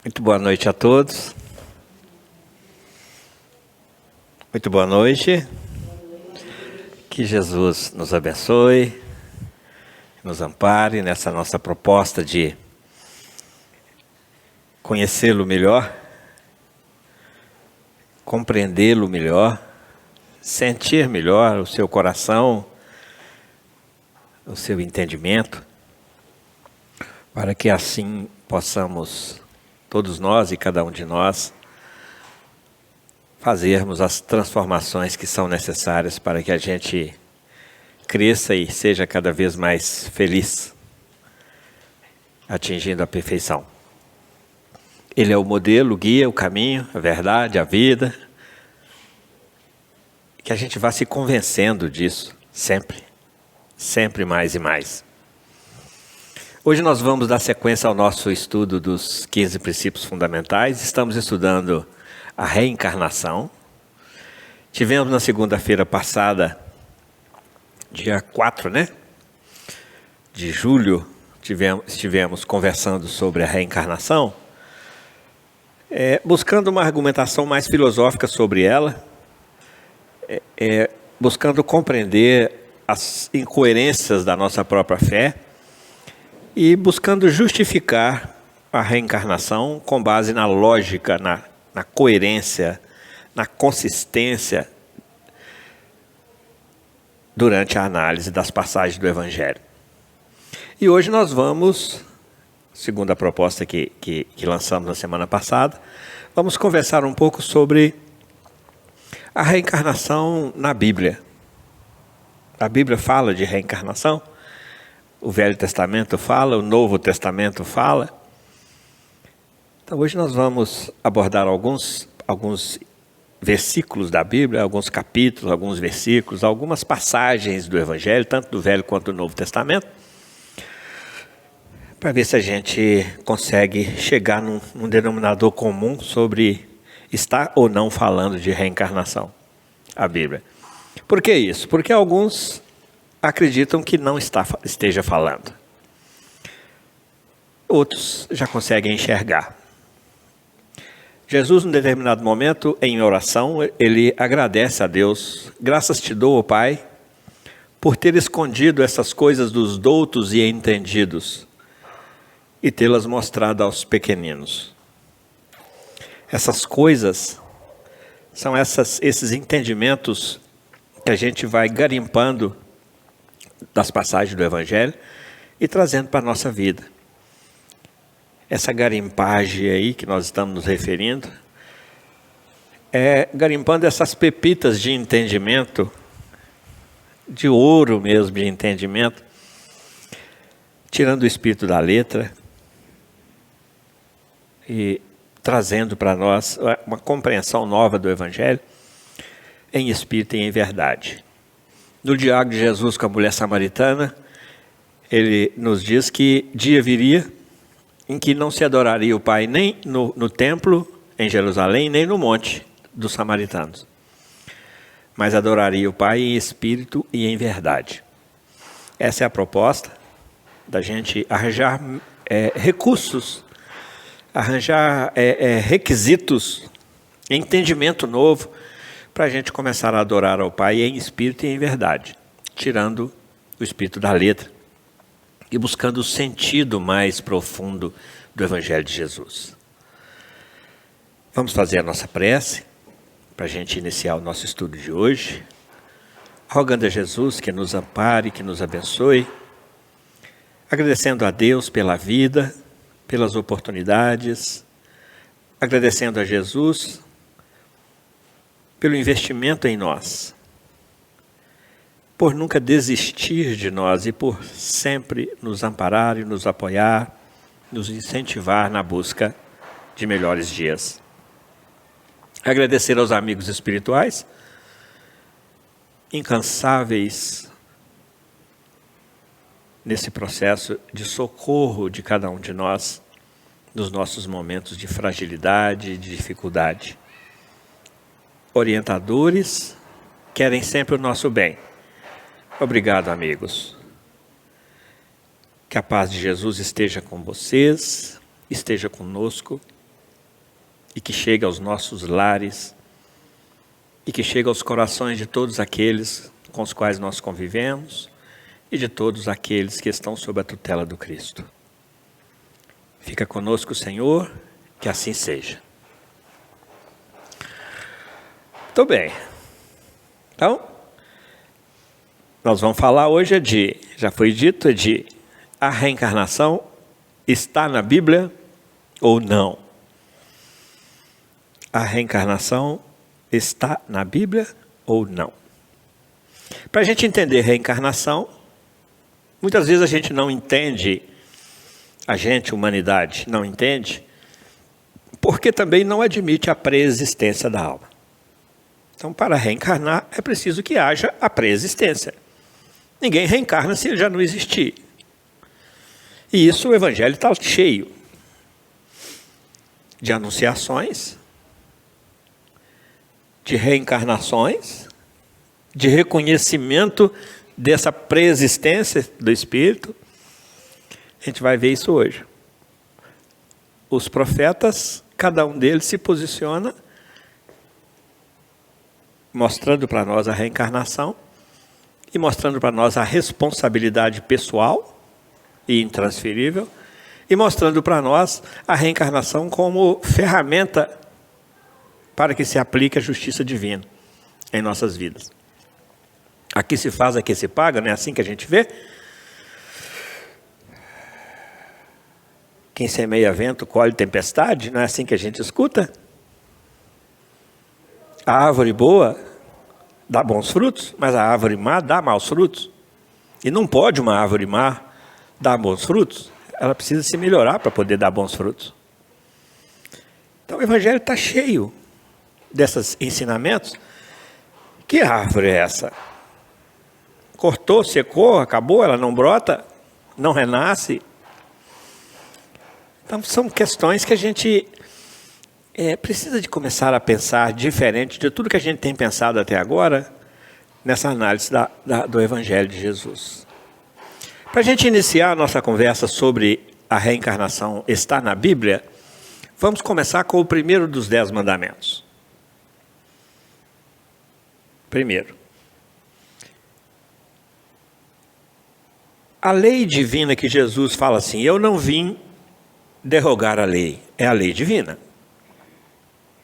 Muito boa noite a todos. Muito boa noite. Que Jesus nos abençoe, nos ampare nessa nossa proposta de conhecê-lo melhor, compreendê-lo melhor, sentir melhor o seu coração, o seu entendimento, para que assim possamos, todos nós e cada um de nós, fazermos as transformações que são necessárias para que a gente cresça e seja cada vez mais feliz, atingindo a perfeição. Ele é o modelo, o guia, o caminho, a verdade, a vida. Que a gente vá se convencendo disso sempre, sempre mais e mais. Hoje nós vamos dar sequência ao nosso estudo dos 15 princípios fundamentais. Estamos estudando a reencarnação. Tivemos na segunda-feira passada, dia 4, de julho, estivemos conversando sobre a reencarnação, buscando uma argumentação mais filosófica sobre ela, buscando compreender as incoerências da nossa própria fé e buscando justificar a reencarnação com base na lógica, na coerência, na consistência durante a análise das passagens do Evangelho. E hoje nós vamos, segundo a proposta que lançamos na semana passada, vamos conversar um pouco sobre a reencarnação na Bíblia. A Bíblia fala de reencarnação, o Velho Testamento fala, o Novo Testamento fala. Então hoje nós vamos abordar alguns versículos da Bíblia, alguns capítulos, alguns versículos, algumas passagens do Evangelho, tanto do Velho quanto do Novo Testamento, para ver se a gente consegue chegar num denominador comum sobre estar ou não falando de reencarnação, a Bíblia. Por que isso? Porque alguns acreditam que não esteja falando. Outros já conseguem enxergar. Jesus, num determinado momento, em oração, ele agradece a Deus. Graças te dou, ó Pai, por ter escondido essas coisas dos doutos e entendidos e tê-las mostrado aos pequeninos. Essas coisas são esses entendimentos que a gente vai garimpando das passagens do Evangelho e trazendo para a nossa vida. Essa garimpagem aí que nós estamos nos referindo, garimpando essas pepitas de entendimento, de ouro mesmo de entendimento, tirando o espírito da letra e trazendo para nós uma compreensão nova do Evangelho, em espírito e em verdade. No diálogo de Jesus com a mulher samaritana, ele nos diz que dia viria em que não se adoraria o Pai nem no templo em Jerusalém, nem no monte dos samaritanos, mas adoraria o Pai em espírito e em verdade. Essa é a proposta da gente arranjar recursos, arranjar requisitos, entendimento novo, para a gente começar a adorar ao Pai em espírito e em verdade, tirando o espírito da letra e buscando o sentido mais profundo do Evangelho de Jesus. Vamos fazer a nossa prece para a gente iniciar o nosso estudo de hoje, rogando a Jesus que nos ampare, que nos abençoe, agradecendo a Deus pela vida, pelas oportunidades, agradecendo a Jesus pelo investimento em nós, por nunca desistir de nós e por sempre nos amparar e nos apoiar, nos incentivar na busca de melhores dias. Agradecer aos amigos espirituais, incansáveis nesse processo de socorro de cada um de nós, nos nossos momentos de fragilidade e de dificuldade. Orientadores, querem sempre o nosso bem. Obrigado, amigos. Que a paz de Jesus esteja com vocês, esteja conosco e que chegue aos nossos lares e que chegue aos corações de todos aqueles com os quais nós convivemos e de todos aqueles que estão sob a tutela do Cristo. Fica conosco, Senhor, que assim seja. Muito bem. Então, nós vamos falar hoje já foi dito, de a reencarnação está na Bíblia ou não? A reencarnação está na Bíblia ou não? Para a gente entender reencarnação, muitas vezes a gente não entende, humanidade, não entende, porque também não admite a preexistência da alma. Então, para reencarnar, é preciso que haja a preexistência. Ninguém reencarna se ele já não existir. E isso o Evangelho está cheio de anunciações, de reencarnações, de reconhecimento dessa preexistência do Espírito. A gente vai ver isso hoje. Os profetas, cada um deles se posiciona mostrando para nós a reencarnação e mostrando para nós a responsabilidade pessoal e intransferível e mostrando para nós a reencarnação como ferramenta para que se aplique a justiça divina em nossas vidas. Aqui se faz, aqui se paga, não é assim que a gente vê? Quem semeia vento, colhe tempestade, não é assim que a gente escuta? A árvore boa dá bons frutos, mas a árvore má dá maus frutos. E não pode uma árvore má dar bons frutos, ela precisa se melhorar para poder dar bons frutos. Então o Evangelho está cheio desses ensinamentos. Que árvore é essa? Cortou, secou, acabou, ela não brota, não renasce. Então são questões que a gente precisa de começar a pensar diferente de tudo que a gente tem pensado até agora nessa análise do Evangelho de Jesus. Para a gente iniciar a nossa conversa sobre a reencarnação está na Bíblia, vamos começar com o primeiro dos 10 mandamentos. Primeiro, a lei divina que Jesus fala assim, eu não vim derrogar a lei, é a lei divina.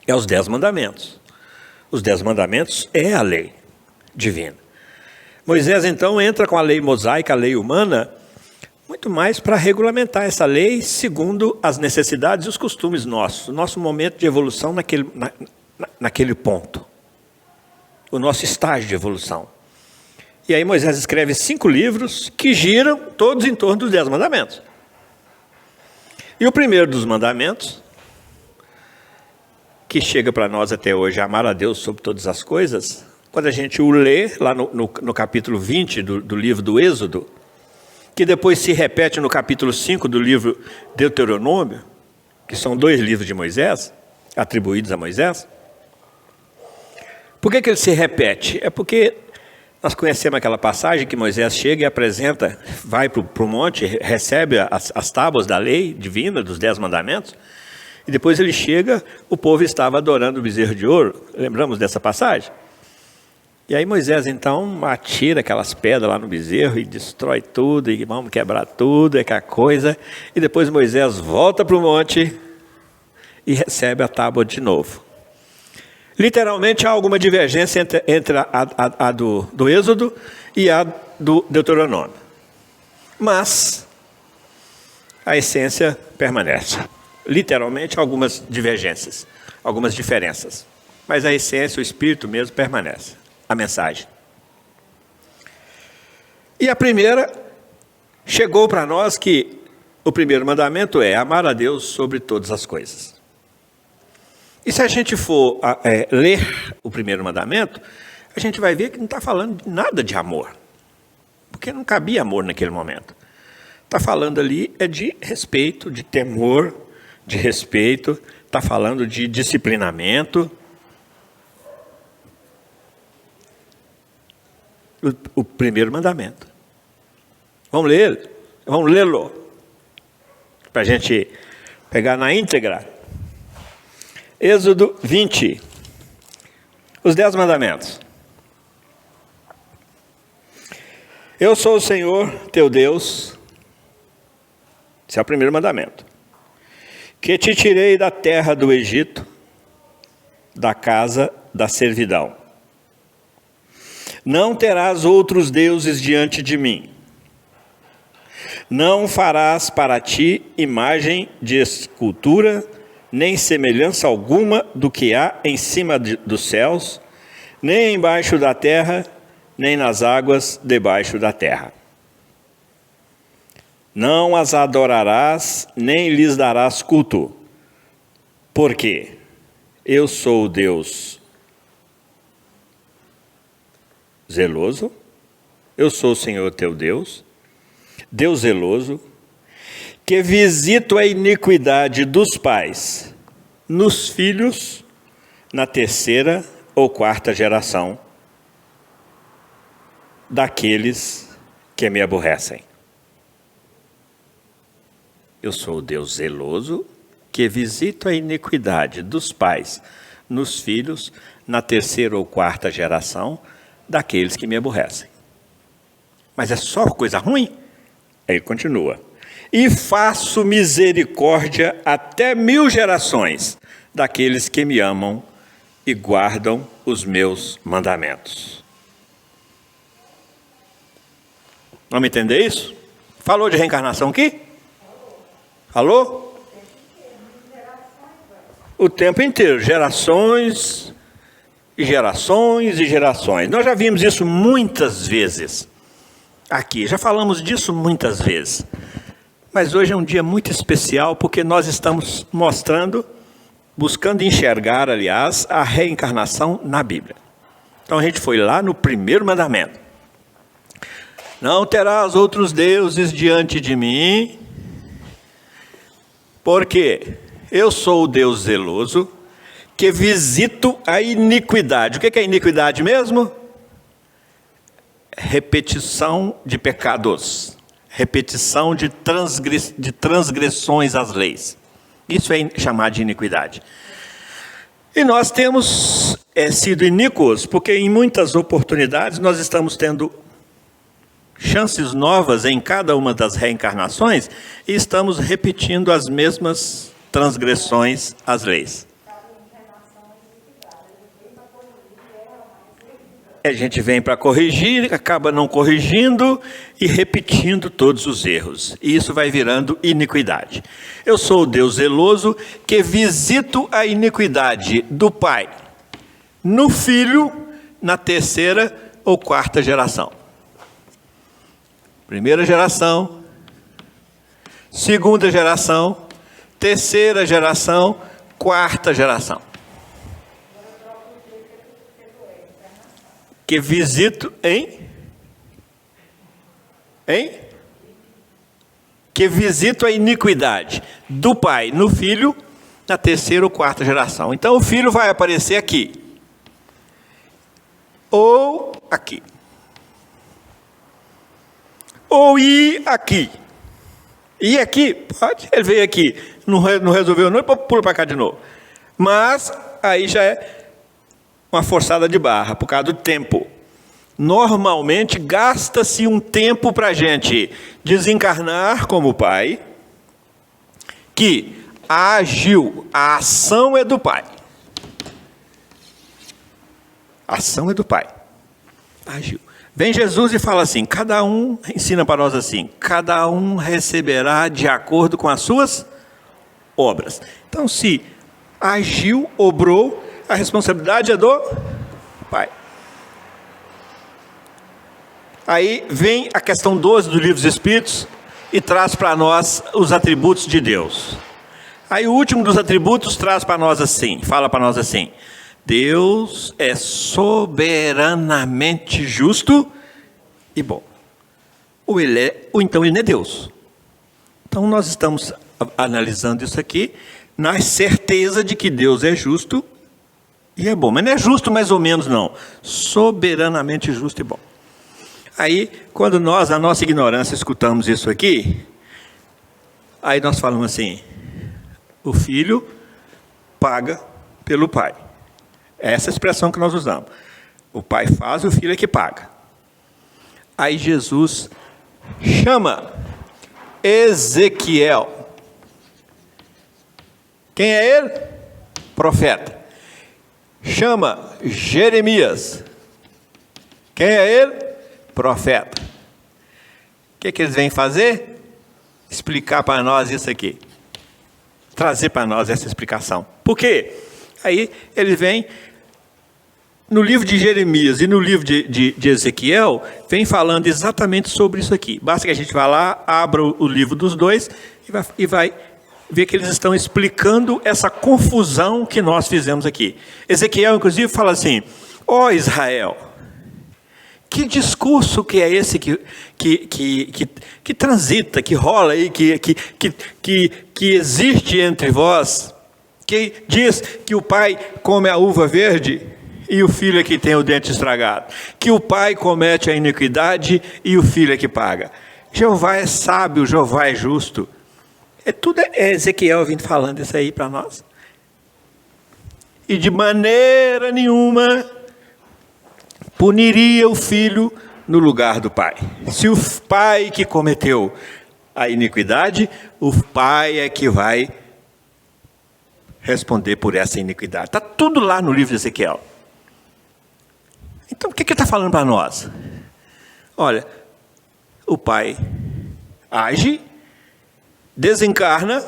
É os 10 mandamentos. Os 10 mandamentos é a lei divina. Moisés então entra com a lei mosaica, a lei humana, muito mais para regulamentar essa lei segundo as necessidades e os costumes nossos, o nosso momento de evolução naquele ponto, o nosso estágio de evolução. E aí Moisés escreve 5 livros que giram todos em torno dos 10 mandamentos. E o primeiro dos mandamentos, que chega para nós até hoje, amar a Deus sobre todas as coisas, quando a gente o lê lá no capítulo 20 do livro do Êxodo, que depois se repete no capítulo 5 do livro Deuteronômio, que são 2 livros de Moisés, atribuídos a Moisés. Por que ele se repete? É porque nós conhecemos aquela passagem que Moisés chega e apresenta, vai para o monte, recebe as tábuas da lei divina, dos 10 mandamentos, e depois ele chega, o povo estava adorando o bezerro de ouro. Lembramos dessa passagem? E aí Moisés então atira aquelas pedras lá no bezerro e destrói tudo, e vamos quebrar tudo, é aquela coisa. E depois Moisés volta para o monte e recebe a tábua de novo. Literalmente há alguma divergência entre a do Êxodo e a do Deuteronômio. Mas a essência permanece. Literalmente algumas divergências, algumas diferenças. Mas a essência, o espírito mesmo permanece. A mensagem. E a primeira, chegou para nós que o primeiro mandamento é amar a Deus sobre todas as coisas. E se a gente for ler o primeiro mandamento, a gente vai ver que não está falando nada de amor. Porque não cabia amor naquele momento. Está falando ali de respeito, de temor, de respeito, está falando de disciplinamento. O primeiro mandamento. Vamos ler? Vamos lê-lo. Para a gente pegar na íntegra. Êxodo 20. Os 10 mandamentos. Eu sou o Senhor, teu Deus. Esse é o primeiro mandamento. Que te tirei da terra do Egito, da casa da servidão. Não terás outros deuses diante de mim. Não farás para ti imagem de escultura, nem semelhança alguma do que há em cima dos céus, nem embaixo da terra, nem nas águas debaixo da terra. Não as adorarás, nem lhes darás culto, porque eu sou o Deus zeloso, eu sou o Senhor teu Deus, Deus zeloso, que visito a iniquidade dos pais nos filhos na 3ª ou 4ª geração daqueles que me aborrecem. Eu sou o Deus zeloso, que visito a iniquidade dos pais nos filhos na 3ª ou 4ª geração daqueles que me aborrecem. Mas é só coisa ruim? Aí continua. E faço misericórdia até 1000 gerações daqueles que me amam e guardam os meus mandamentos. Vamos entender isso? Falou de reencarnação aqui? Falou? O tempo inteiro, gerações e gerações e gerações. Nós já vimos isso muitas vezes aqui, já falamos disso muitas vezes. Mas hoje é um dia muito especial porque nós estamos mostrando, buscando enxergar, aliás, a reencarnação na Bíblia. Então a gente foi lá no primeiro mandamento. Não terás outros deuses diante de mim, porque eu sou o Deus zeloso, que visito a iniquidade. O que é iniquidade mesmo? Repetição de pecados, repetição de transgressões às leis. Isso é chamado de iniquidade. E nós temos sido iníquos, porque em muitas oportunidades nós estamos tendo chances novas em cada uma das reencarnações e estamos repetindo as mesmas transgressões às leis. A gente vem para corrigir, acaba não corrigindo e repetindo todos os erros. E isso vai virando iniquidade. Eu sou o Deus zeloso que visito a iniquidade do pai no filho na 3ª ou 4ª geração. 1ª geração, 2ª geração, 3ª geração, 4ª geração. Que visito que visito a iniquidade do pai no filho na 3ª ou 4ª geração. Então o filho vai aparecer aqui ou aqui ou ir aqui. E aqui, pode, ele veio aqui, não resolveu não, pula para cá de novo. Mas aí já é uma forçada de barra, por causa do tempo. Normalmente gasta-se um tempo para a gente desencarnar como pai, que agiu, a ação é do pai. A ação é do pai. Agiu. Vem Jesus e fala assim, cada um, ensina para nós assim, cada um receberá de acordo com as suas obras. Então, se agiu, obrou, a responsabilidade é do pai. Aí vem a questão 12 do Livro dos Espíritos e traz para nós os atributos de Deus. Aí o último dos atributos traz para nós assim, fala para nós assim, Deus é soberanamente justo e bom. Ou então ele não é Deus. Então nós estamos analisando isso aqui na certeza de que Deus é justo e é bom. Mas não é justo mais ou menos não. Soberanamente justo e bom. Aí, quando nós, na nossa ignorância, escutamos isso aqui, aí nós falamos assim, o filho paga pelo Pai. É essa expressão que nós usamos. O Pai faz, o Filho é que paga. Aí Jesus chama Ezequiel. Quem é ele? Profeta. Chama Jeremias. Quem é ele? Profeta. O que eles vêm fazer? Explicar para nós isso aqui. Trazer para nós essa explicação. Por quê? Aí eles vêm, no livro de Jeremias e no livro de Ezequiel, vem falando exatamente sobre isso aqui. Basta que a gente vá lá, abra o livro dos dois e vai ver que eles estão explicando essa confusão que nós fizemos aqui. Ezequiel, inclusive, fala assim: ó Israel, que discurso que é esse que transita, que rola aí, que existe entre vós, que diz que o pai come a uva verde e o filho é que tem o dente estragado, que o pai comete a iniquidade e o filho é que paga. Jeová é sábio, Jeová é justo. Tudo é Ezequiel vindo falando isso aí para nós. E de maneira nenhuma puniria o filho no lugar do pai. Se o pai que cometeu a iniquidade, o pai é que vai responder por essa iniquidade. Está tudo lá no livro de Ezequiel. Então, o que ele está falando para nós? Olha, o pai age, desencarna,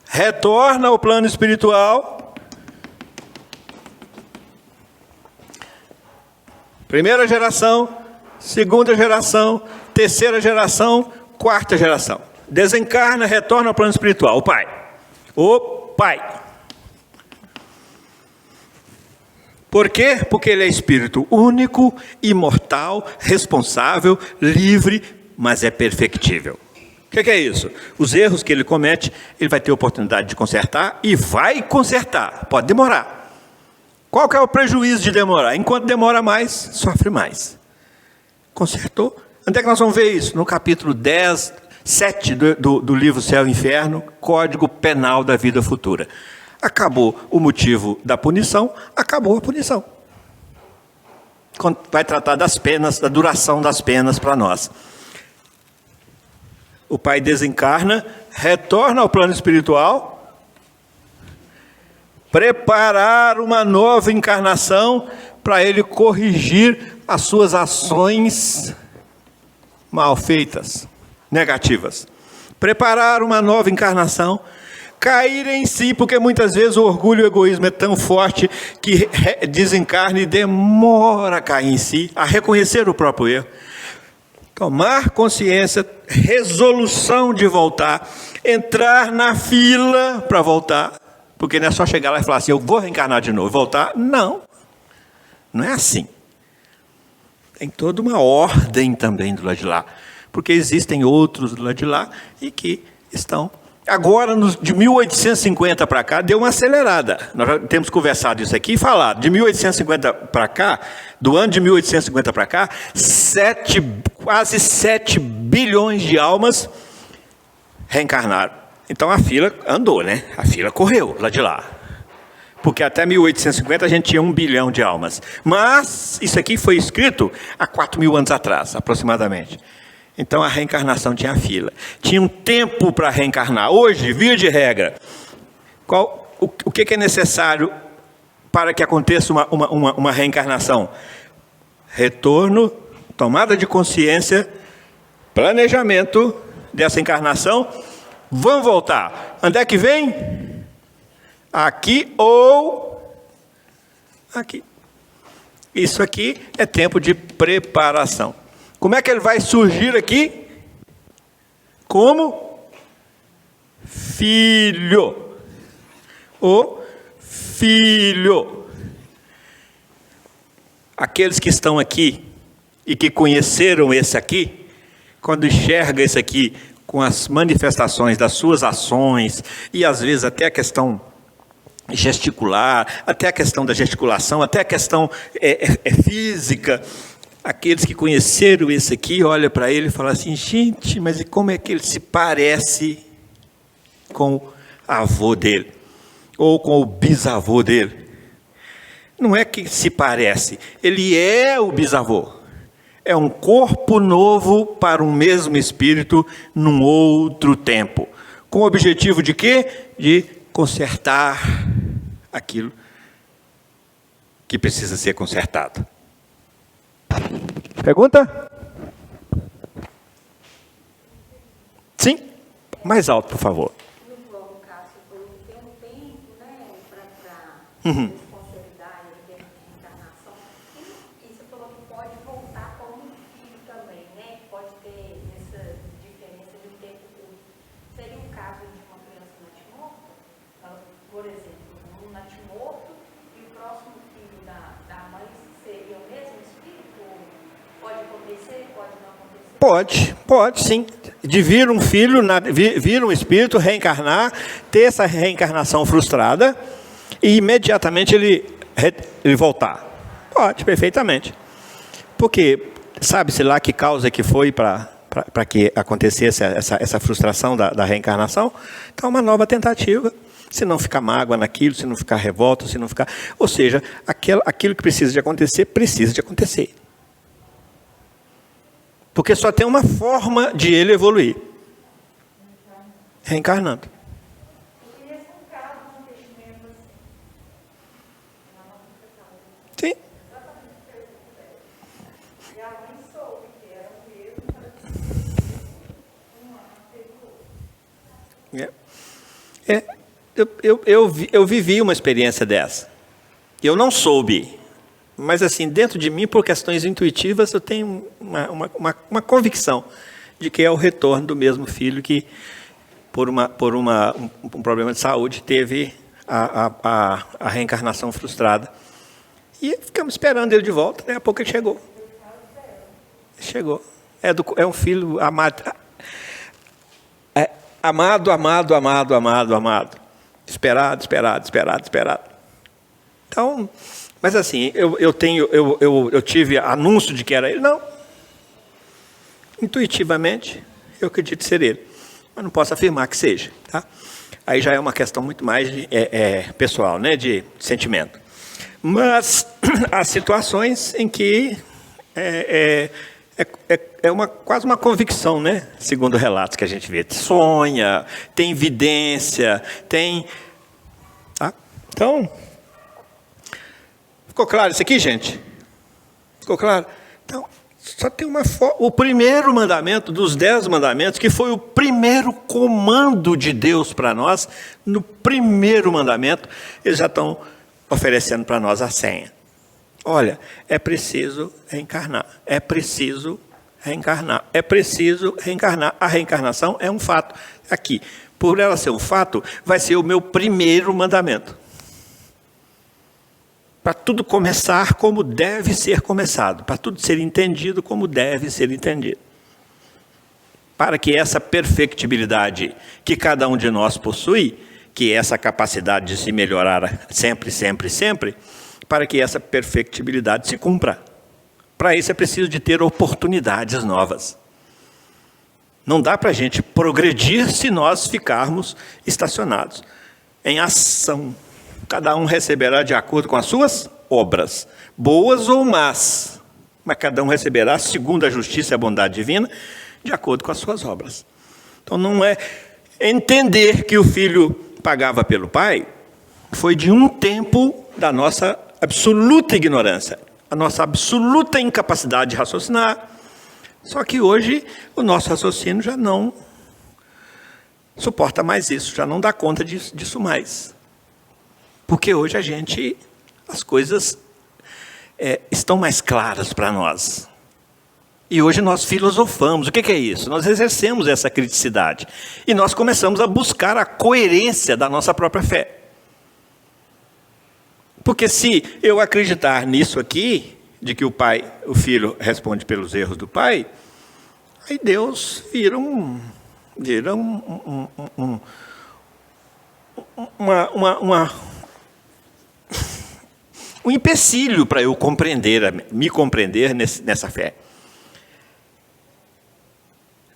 retorna ao plano espiritual. Primeira geração, segunda geração, terceira geração, quarta geração. Desencarna, retorna ao plano espiritual. O pai. Por quê? Porque ele é espírito único, imortal, responsável, livre, mas é perfectível. O que é isso? Os erros que ele comete, ele vai ter oportunidade de consertar e vai consertar. Pode demorar. Qual que é o prejuízo de demorar? Enquanto demora mais, sofre mais. Consertou? Onde é que nós vamos ver isso? No capítulo 10, 7 do livro Céu e Inferno, Código Penal da Vida Futura. Acabou o motivo da punição, acabou a punição. Vai tratar das penas, da duração das penas para nós. O pai desencarna, retorna ao plano espiritual, preparar uma nova encarnação para ele corrigir as suas ações mal feitas, negativas. Preparar uma nova encarnação, cair em si, porque muitas vezes o orgulho e o egoísmo é tão forte que desencarna e demora a cair em si, a reconhecer o próprio erro. Tomar consciência, resolução de voltar, entrar na fila para voltar, porque não é só chegar lá e falar assim, eu vou reencarnar de novo, voltar. Não, não é assim. Tem toda uma ordem também do lado de lá, porque existem outros do lado de lá e que estão... Agora, de 1850 para cá, deu uma acelerada. Nós já temos conversado isso aqui e falado. De 1850 para cá, do ano de 1850 para cá, quase 7 bilhões de almas reencarnaram. Então a fila andou, né? A fila correu lá de lá. Porque até 1850 a gente tinha 1 bilhão de almas. Mas isso aqui foi escrito há 4.000 anos atrás, aproximadamente. Então a reencarnação tinha fila. Tinha um tempo para reencarnar. Hoje, via de regra, o que é necessário para que aconteça uma reencarnação? Retorno, tomada de consciência, planejamento dessa encarnação. Vamos voltar. Onde é que vem? Aqui ou aqui. Isso aqui é tempo de preparação. Como é que ele vai surgir aqui? Como filho. O filho. Aqueles que estão aqui e que conheceram esse aqui, quando enxerga esse aqui com as manifestações das suas ações e às vezes até a questão gesticular, até a questão da gesticulação, até a questão física. Aqueles que conheceram esse aqui, olham para ele e falam assim, gente, mas como é que ele se parece com avô dele, ou com o bisavô dele. Não é que se parece, ele é o bisavô. É um corpo novo para um mesmo espírito num outro tempo. Com o objetivo de quê? De consertar aquilo que precisa ser consertado. Pergunta? Sim? Mais alto, por favor. No João Cássio, tem um tempo, né, para consolidar a reencarnação. E você falou que pode voltar como um filho também, né? Pode ter essa diferença de um tempo curto. Seria o caso de uma criança natimorta? Por exemplo, um natimorto e o próximo filho da mãe seria o mesmo espírito? Pode acontecer? Pode não acontecer? Pode sim. De vir um filho, vir um espírito, reencarnar, ter essa reencarnação frustrada e imediatamente ele voltar. Pode, perfeitamente. Porque sabe-se lá que causa que foi para que acontecesse essa frustração da reencarnação? Então, uma nova tentativa. Se não ficar mágoa naquilo, se não ficar revolta, se não ficar... Ou seja, aquilo que precisa de acontecer, precisa de acontecer. Porque só tem uma forma de ele evoluir. Reencarnando. Eu queria ser um caso de um investimento assim. Sim. E a mãe soube que era o mesmo, Eu vivi uma experiência dessa. Eu não soube. Mas assim, dentro de mim, por questões intuitivas, eu tenho uma convicção de que é o retorno do mesmo filho que, por um problema de saúde, teve a reencarnação frustrada. E ficamos esperando ele de volta, daqui a pouco ele chegou. Chegou. É um filho amado. Amado. Esperado. Então... Mas assim, eu tive anúncio de que era ele? Não. Intuitivamente, eu acredito ser ele. Mas não posso afirmar que seja. Tá? Aí já é uma questão muito mais pessoal, né? De sentimento. Mas há situações em que quase uma convicção, né? Segundo relatos que a gente vê. Sonha, tem evidência, tem... Tá? Então... Ficou claro isso aqui, gente? Ficou claro? Então, só tem o primeiro mandamento dos 10 mandamentos, que foi o primeiro comando de Deus para nós. No primeiro mandamento, eles já estão oferecendo para nós a senha. Olha, é preciso reencarnar. É preciso reencarnar. É preciso reencarnar. A reencarnação é um fato. Aqui, por ela ser um fato, vai ser o meu primeiro mandamento. Para tudo começar como deve ser começado, para tudo ser entendido como deve ser entendido. Para que essa perfectibilidade que cada um de nós possui, que é essa capacidade de se melhorar sempre, para que essa perfectibilidade se cumpra. Para isso é preciso de ter oportunidades novas. Não dá para a gente progredir se nós ficarmos estacionados em ação. Cada um receberá de acordo com as suas obras, boas ou más. Mas cada um receberá, segundo a justiça e a bondade divina, de acordo com as suas obras. Então não é entender que o filho pagava pelo pai, foi de um tempo da nossa absoluta ignorância, a nossa absoluta incapacidade de raciocinar. Só que hoje o nosso raciocínio já não suporta mais isso, já não dá conta disso mais. Porque hoje as coisas estão mais claras para nós. E hoje nós filosofamos. O que é isso? Nós exercemos essa criticidade. E nós começamos a buscar a coerência da nossa própria fé. Porque se eu acreditar nisso aqui, de que o filho responde pelos erros do pai, aí Deus vira um empecilho para eu me compreender nessa fé.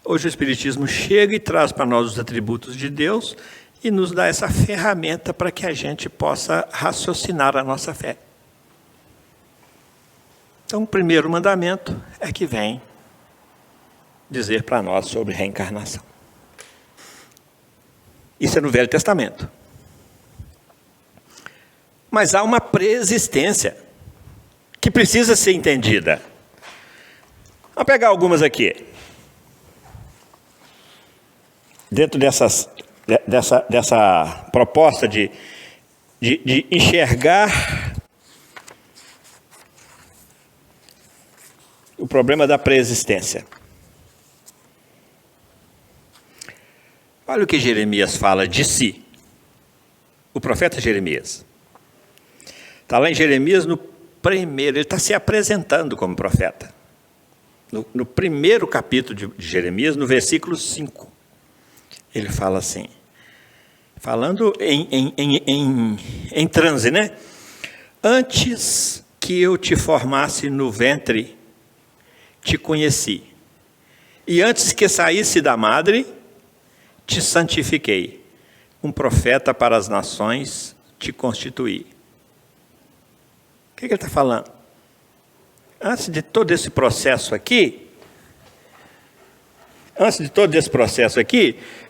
Hoje o Espiritismo chega e traz para nós os atributos de Deus e nos dá essa ferramenta para que a gente possa raciocinar a nossa fé. Então, o primeiro mandamento é que vem dizer para nós sobre reencarnação. Isso é no Velho Testamento. Mas há uma pré-existência que precisa ser entendida. Vamos pegar algumas aqui. Dentro dessa proposta de enxergar o problema da pré-existência. Olha o que Jeremias fala de si. O profeta Jeremias. Está lá em Jeremias no primeiro, ele está se apresentando como profeta. No primeiro capítulo de Jeremias, no versículo 5. Ele fala assim, falando em transe, né? Antes que eu te formasse no ventre, te conheci. E antes que saísse da madre, te santifiquei. Um profeta para as nações, te constituí. O que ele está falando? Antes de todo esse processo aqui,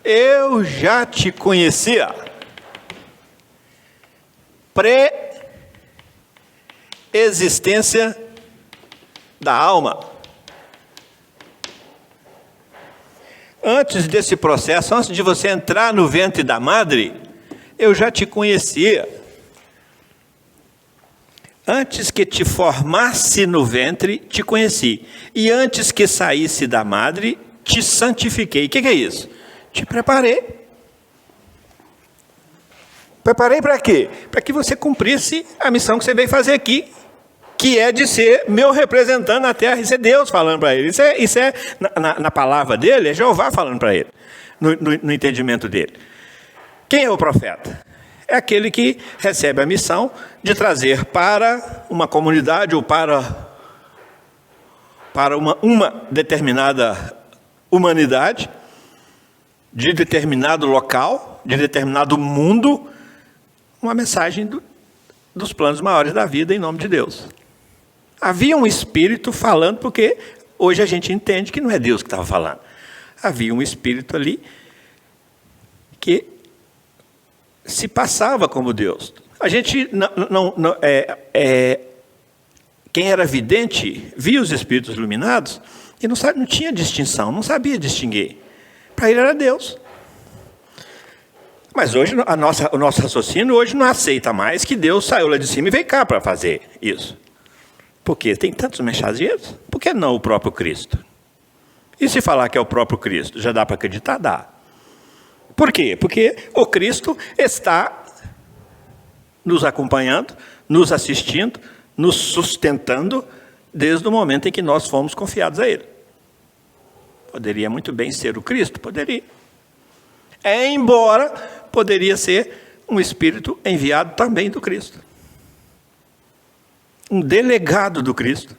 eu já te conhecia. Pré-existência da alma. Antes desse processo, antes de você entrar no ventre da madre, eu já te conhecia. Antes que te formasse no ventre, te conheci. E antes que saísse da madre, te santifiquei. O que é isso? Te preparei. Preparei para quê? Para que você cumprisse a missão que você veio fazer aqui, que é de ser meu representante na terra. Isso é Deus falando para ele. Isso é na palavra dele, é Jeová falando para ele, no entendimento dele. Quem é o profeta? É aquele que recebe a missão de trazer para uma comunidade ou para uma determinada humanidade, de determinado local, de determinado mundo, uma mensagem dos planos maiores da vida em nome de Deus. Havia um espírito falando, porque hoje a gente entende que não é Deus que estava falando. Havia um espírito ali que se passava como Deus. A gente quem era vidente via os espíritos iluminados e não tinha distinção, não sabia distinguir. Para ele era Deus. Mas hoje o nosso raciocínio hoje não aceita mais que Deus saiu lá de cima e veio cá para fazer isso. Porque tem tantos mensageiros, por que não o próprio Cristo? E se falar que é o próprio Cristo, já dá para acreditar? Dá. Por quê? Porque o Cristo está nos acompanhando, nos assistindo, nos sustentando, desde o momento em que nós fomos confiados a Ele. Poderia muito bem ser o Cristo? Poderia. Embora poderia ser um Espírito enviado também do Cristo. Um delegado do Cristo.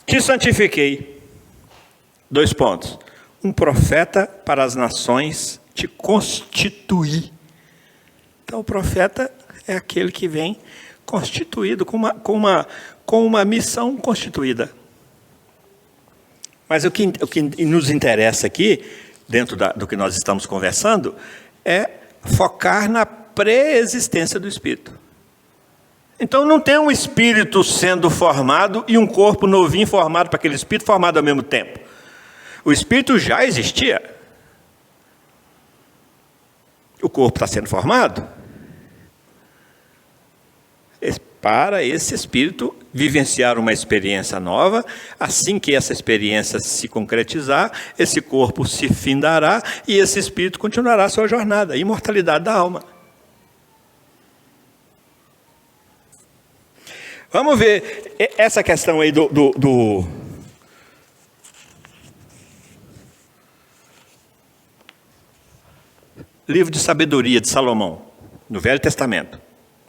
Te santifiquei. 2 pontos. Um profeta para as nações, te constituí. Então o profeta é aquele que vem constituído, com uma missão constituída. Mas o que nos interessa aqui, dentro do que nós estamos conversando, é focar na pré-existência do Espírito. Então não tem um Espírito sendo formado e um corpo novinho formado para aquele Espírito formado ao mesmo tempo. O Espírito já existia. O corpo está sendo formado para esse Espírito vivenciar uma experiência nova. Assim que essa experiência se concretizar, esse corpo se findará e esse Espírito continuará a sua jornada, a imortalidade da alma. Vamos ver essa questão aí do livro de sabedoria de Salomão, no Velho Testamento.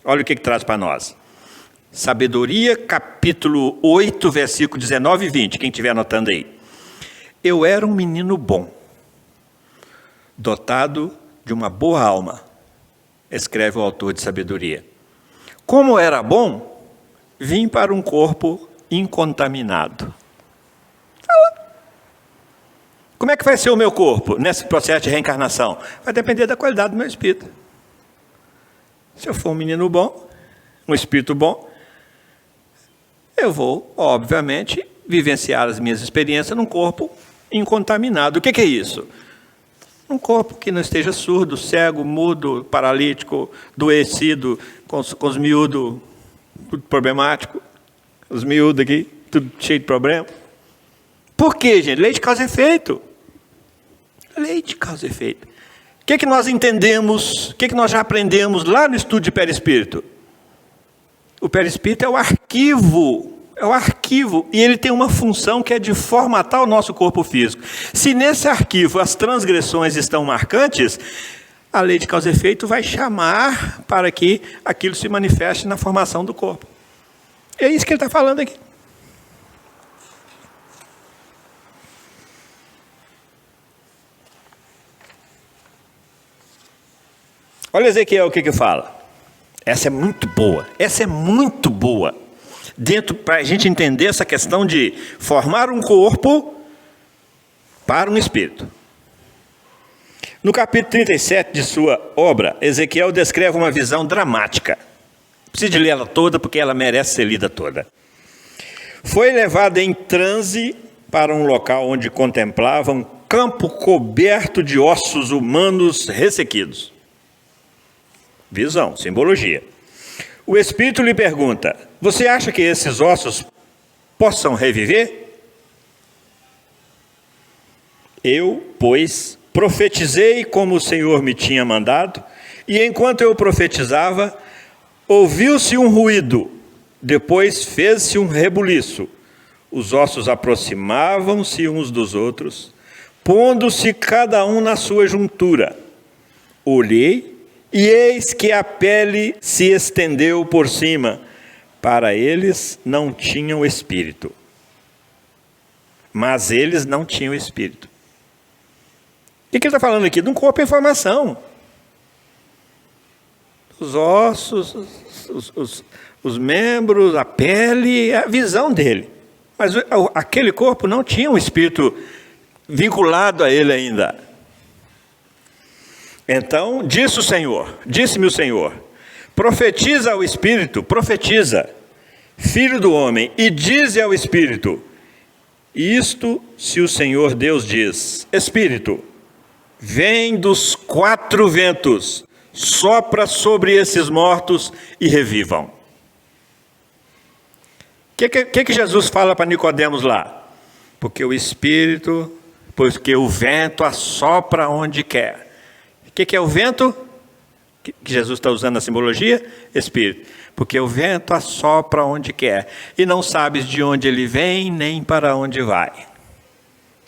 Olha o que traz para nós. Sabedoria, capítulo 8, versículo 19 e 20, quem estiver anotando aí. Eu era um menino bom, dotado de uma boa alma, escreve o autor de Sabedoria. Como era bom, vim para um corpo incontaminado. Como é que vai ser o meu corpo nesse processo de reencarnação? Vai depender da qualidade do meu espírito. Se eu for um menino bom, um espírito bom, eu vou, obviamente, vivenciar as minhas experiências num corpo incontaminado. O que é isso? Um corpo que não esteja surdo, cego, mudo, paralítico, adoecido, com os miúdos, tudo problemático, os miúdos aqui, tudo cheio de problema. Por quê, gente? Lei de causa e efeito. Lei de causa e efeito. O que nós entendemos, o que nós já aprendemos lá no estudo de perispírito? O perispírito é o arquivo, e ele tem uma função que é de formatar o nosso corpo físico. Se nesse arquivo as transgressões estão marcantes, a lei de causa e efeito vai chamar para que aquilo se manifeste na formação do corpo. É isso que ele está falando aqui. Olha Ezequiel o que fala. Essa é muito boa. Para a gente entender essa questão de formar um corpo para um espírito. No capítulo 37 de sua obra, Ezequiel descreve uma visão dramática. Preciso de ler ela toda, porque ela merece ser lida toda. Foi levado em transe para um local onde contemplava um campo coberto de ossos humanos ressequidos. Visão, simbologia. O Espírito lhe pergunta: você acha que esses ossos possam reviver? Eu, pois, profetizei como o Senhor me tinha mandado, e enquanto eu profetizava, ouviu-se um ruído, depois fez-se um rebuliço. Os ossos aproximavam-se uns dos outros, pondo-se cada um na sua juntura. Olhei, e eis que a pele se estendeu por cima. Para eles não tinham espírito. Mas eles não tinham espírito. O que ele está falando aqui? De um corpo em formação. Os ossos, os membros, a pele, a visão dele. Mas aquele corpo não tinha um espírito vinculado a ele ainda. Então, disse-me o Senhor, profetiza ao Espírito, Filho do homem, e dize ao Espírito, isto se o Senhor Deus diz, Espírito, vem dos 4 ventos, sopra sobre esses mortos e revivam. O que Jesus fala para Nicodemos lá? Porque o o vento assopra onde quer. O que é o vento? Que Jesus está usando a simbologia? Espírito. Porque o vento assopra onde quer, e não sabes de onde ele vem, nem para onde vai.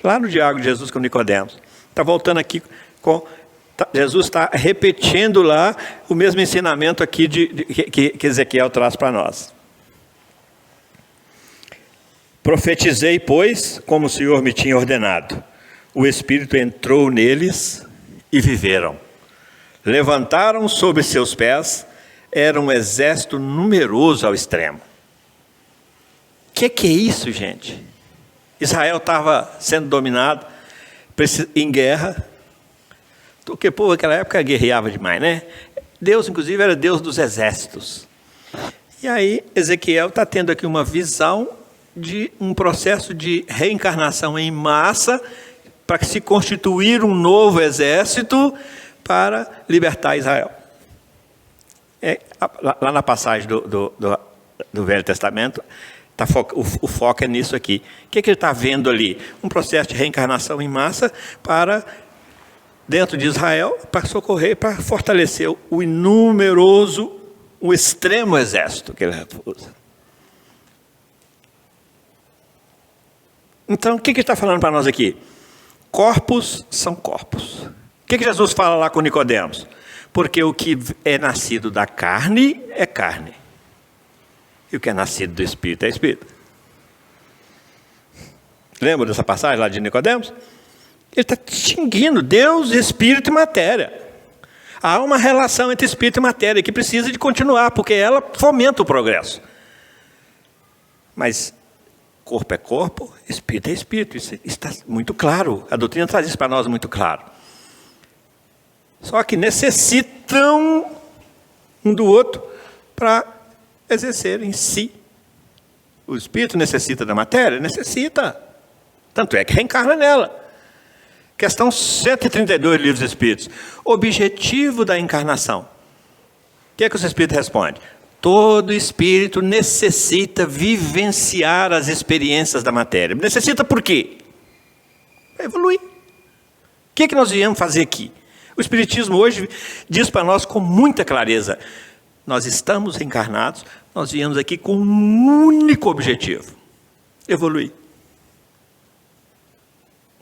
Lá no diálogo de Jesus com Nicodemos. Está voltando aqui, Jesus está repetindo lá o mesmo ensinamento aqui que Ezequiel traz para nós. Profetizei, pois, como o Senhor me tinha ordenado. O Espírito entrou neles e viveram. Levantaram sobre seus pés, era um exército numeroso ao extremo. O que é isso, gente? Israel estava sendo dominado em guerra, porque o povo naquela época guerreava demais, né? Deus, inclusive, era Deus dos exércitos. E aí, Ezequiel está tendo aqui uma visão de um processo de reencarnação em massa, para se constituir um novo exército para libertar Israel. Lá na passagem do Velho Testamento, o foco é nisso aqui. O que ele está vendo ali? Um processo de reencarnação em massa para, dentro de Israel, para socorrer, para fortalecer o inumeroso, o extremo exército que ele usa. Então, o que ele está falando para nós aqui? Corpos são corpos. O que Jesus fala lá com Nicodemos? Porque o que é nascido da carne é carne. E o que é nascido do Espírito é Espírito. Lembra dessa passagem lá de Nicodemos? Ele está distinguindo Deus, espírito e matéria. Há uma relação entre espírito e matéria que precisa de continuar, porque ela fomenta o progresso. Mas corpo é corpo, espírito é espírito. Isso está muito claro. A doutrina traz isso para nós muito claro. Só que necessitam um do outro para exercer em si. O espírito necessita da matéria? Necessita. Tanto é que reencarna nela. Questão 132 do Livro dos Espíritos. Objetivo da encarnação. O que é que os Espíritos respondem? Todo espírito necessita vivenciar as experiências da matéria. Necessita por quê? Para evoluir. O que é que nós viemos fazer aqui? O Espiritismo hoje diz para nós com muita clareza: nós estamos encarnados, nós viemos aqui com um único objetivo: evoluir.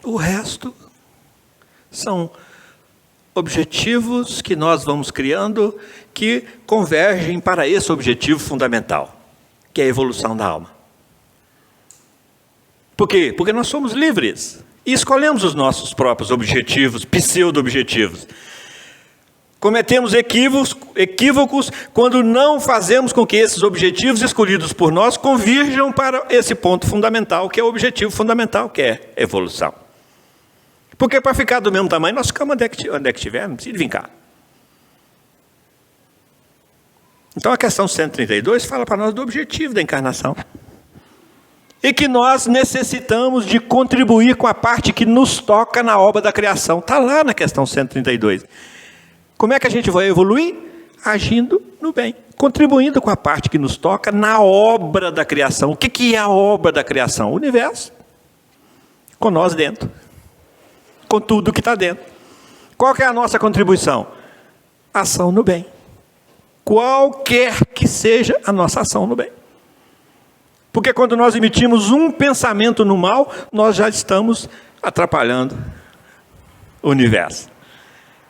O resto são objetivos que nós vamos criando que convergem para esse objetivo fundamental, que é a evolução da alma. Por quê? Porque nós somos livres e escolhemos os nossos próprios objetivos, pseudo-objetivos. Cometemos equívocos quando não fazemos com que esses objetivos escolhidos por nós convirjam para esse ponto fundamental, que é o objetivo fundamental, que é a evolução. Porque para ficar do mesmo tamanho, nós ficamos onde é que estiver, não precisa vir cá. Então a questão 132 fala para nós do objetivo da encarnação. E que nós necessitamos de contribuir com a parte que nos toca na obra da criação. Está lá na questão 132. Como é que a gente vai evoluir? Agindo no bem. Contribuindo com a parte que nos toca na obra da criação. O que é a obra da criação? O universo. Com nós dentro. Com tudo que está dentro. Qual que é a nossa contribuição? Ação no bem. Qualquer que seja a nossa ação no bem. Porque quando nós emitimos um pensamento no mal, nós já estamos atrapalhando o universo.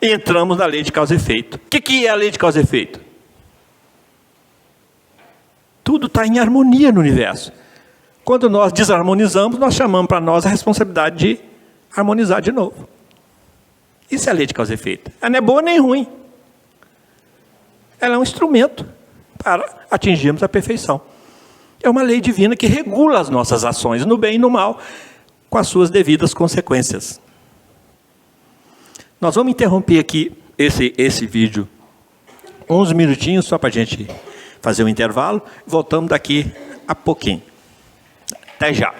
E entramos na lei de causa e efeito. O que é a lei de causa e efeito? Tudo está em harmonia no universo. Quando nós desarmonizamos, nós chamamos para nós a responsabilidade de harmonizar de novo. Isso é a lei de causa e efeito. Ela não é boa nem ruim. Ela é um instrumento para atingirmos a perfeição. É uma lei divina que regula as nossas ações no bem e no mal, com as suas devidas consequências. Nós vamos interromper aqui esse vídeo uns minutinhos, só para a gente fazer um intervalo. Voltamos daqui a pouquinho. Até já.